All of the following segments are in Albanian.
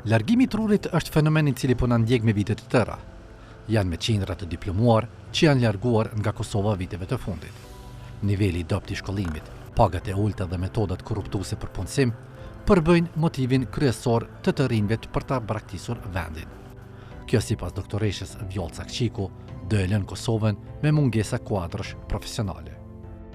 Largimi i trurit është fenomen i cili po na ndjek me vite të tëra. Janë me qindra të diplomuar që janë larguar nga Kosova viteve të fundit. Niveli i dobët i shkollimit, pagat e ulta dhe metodat korruptuese për punësim përbëjnë motivin kryesor të rinjve për ta braktisur vendin. Kjo sipas doktoreshës Vjollca Kqiku do e lënë Kosovën me mungesa kuadrësh profesionale.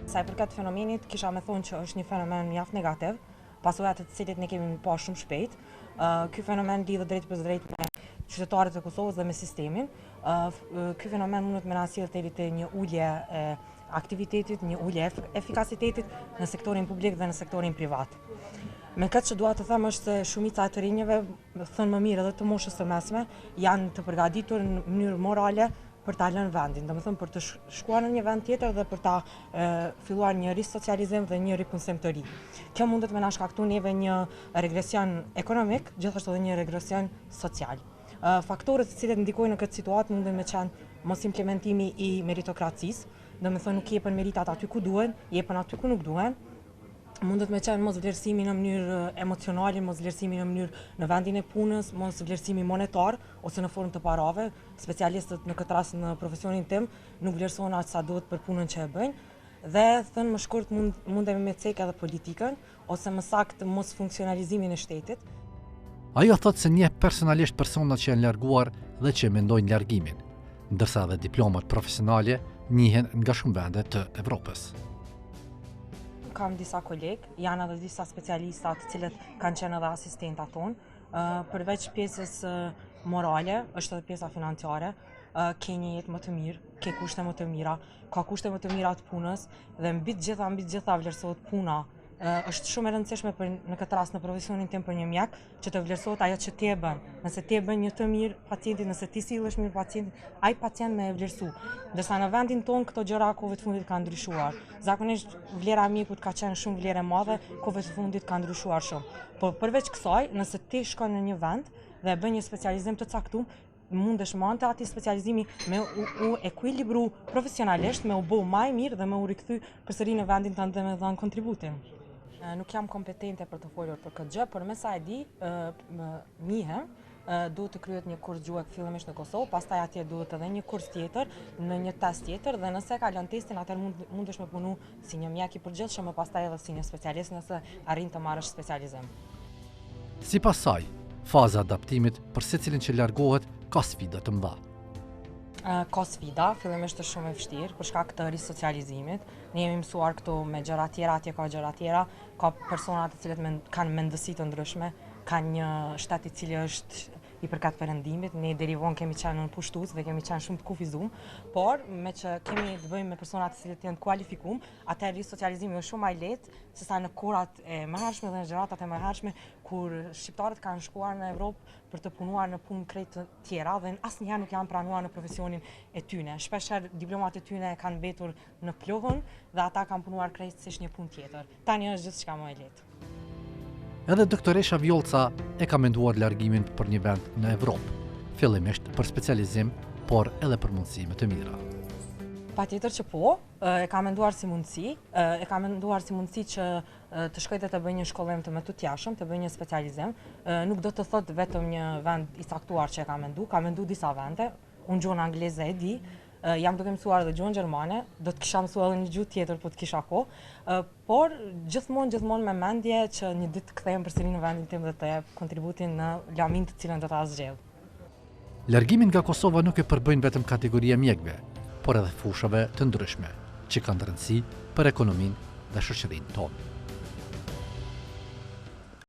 Sa i përket fenomenit, kisha me thonë që është një fenomen mjaft negativ, pasojat të cilit ne kemi pa shumë shpejt. Ky fenomen lidhet drejt për drejt me qytetarët e Kosovës dhe me sistemin. Ky fenomen mundet me na sjellë te një ulje e aktivitetit, një ulje e efikasitetit në sektorin publik dhe në sektorin privat. Me këtë që dua të them është se shumica e të rinjve, thënë më mirë edhe të moshës së mesme, janë të përgatitur në mënyrë morale për ta lënë vendin, domethënë për të shkuar në një vend tjetër dhe për ta filluar një risocializim dhe një ripunësim të ri. Kjo mundet me na shkaktuar neve një regresion ekonomik, gjithashtu edhe një regresion social. Faktorët të cilët ndikojnë në këtë situatë mundën me qenë mos implementimi i meritokracisë, domethënë nuk jepen meritat aty ku duhen, jepen aty ku nuk duhen. Mundet me qenë mos vlerësimi në mënyrë emocionale, mos vlerësimi në mënyrë në vendin e punës, mos vlerësimi monetar ose në formë të parave. Specialistët në këtë rast në profesionin tim nuk vlerësohen aq sa duhet për punën që e bëjnë. Dhe thënë më shkurt mundemi me cek edhe politikën ose më saktë mos funksionalizimin e shtetit. Ajo thotë se njeh personalisht personat që janë larguar dhe që mendojnë largimin, ndërsa edhe diplomat profesionale njihen nga shumë vende të Evropës. Kam disa kolegë, janë edhe disa specialista të cilët kanë qenë edhe asistentat tonë. Përveç pjesës morale, është edhe pjesa financiare, ke një jetë më të mirë, ke kushte më të mira, ka kushte më të mira të punës dhe mbi të gjitha vlerësohet puna. Është shumë e rëndësishme në këtë rast në profesionin tim për një mjek që të vlerësohet ajo që ti e bën. Nëse ti e bën një të mirë pacientit, nëse ti sillesh mirë pacientin, ai pacient më e vlerësu. Ndërsa në vendin tonë këto gjëra kohëve të fundit kanë ndryshuar. Zakonisht vlera e mjekut ka qenë shumë vlerë e madhe, kohëve të fundit ka ndryshuar shumë. Por përveç kësaj, nëse ti shkon në një vend dhe bën një specializim të caktuar, mundesh me anë të atij specializimi me u ekuilibru profesionalisht, me u bë më i mirë dhe me u rikthy përsëri në vendin tënd dhe me dhënë kontributin. Nuk jam kompetente për të folur për këtë gjë, por me sa e di, njihem, duhet të kryhet një kurs gjuhë fillimisht në Kosovë, pastaj atje duhet edhe një kurs tjetër, në një test tjetër dhe nëse e kalon testin, atëherë mundesh me punu si një mjek i përgjithshëm, më pastaj edhe si një specialist nëse arrin të marrësh specializim. Sipas saj, faza e adaptimit për secilin që largohet ka sfida të mëdha. Ka sfida, fillimisht është shumë e vështirë për shkak të risocializimit. Ne jemi mësuar këtu me gjëra tjera, atje ka gjëra tjera, ka persona të cilët kanë mendësi të ndryshme, kanë një shtet i cili është i përkat perëndimit, ne deri vonë kemi qenë në pushtues dhe kemi qenë shumë të kufizuar, por me që kemi të bëjmë me persona të cilët janë të kualifikuar, atëherë risocializimi është shumë më i lehtë sesa në kohrat e mëhershme dhe në gjëratat e mëhershme kur shqiptarët kanë shkuar në Evropë për të punuar në punë krejt të tjera dhe asnjëherë nuk janë pranuar në profesionin e tyre. Shpeshherë diplomat e tyre kanë mbetur në plohën dhe ata kanë punuar krejtësisht një punë tjetër. Tani është gjithçka më e lehtë. Edhe doktoresha Vjollca e ka menduar largimin për një vend në Evropë, fillimisht për specializim, por edhe për mundësi më të mira. Patjetër që po, e ka menduar si mundësi, që të shkoj dhe të bëj një shkollim të mëtutjashëm, të bëj një specializim. Nuk do të thotë vetëm një vend i caktuar që ka mendu disa vende, unë gjuhën angleze e di, jam duke mësuar edhe gjuhën gjermane, do të kisha mësuar edhe një gjuhë tjetër po të kisha kohë, por gjithmonë me mendje që një ditë të kthehem përsëri në vendin tim dhe të jap kontributin në lamin të cilën do ta zgjedh. Largimin nga Kosova nuk e përbëjnë vetëm kategoria mjekëve, por edhe fushave të ndryshme, që kanë rëndësi për ekonominë dhe shoqërinë tonë.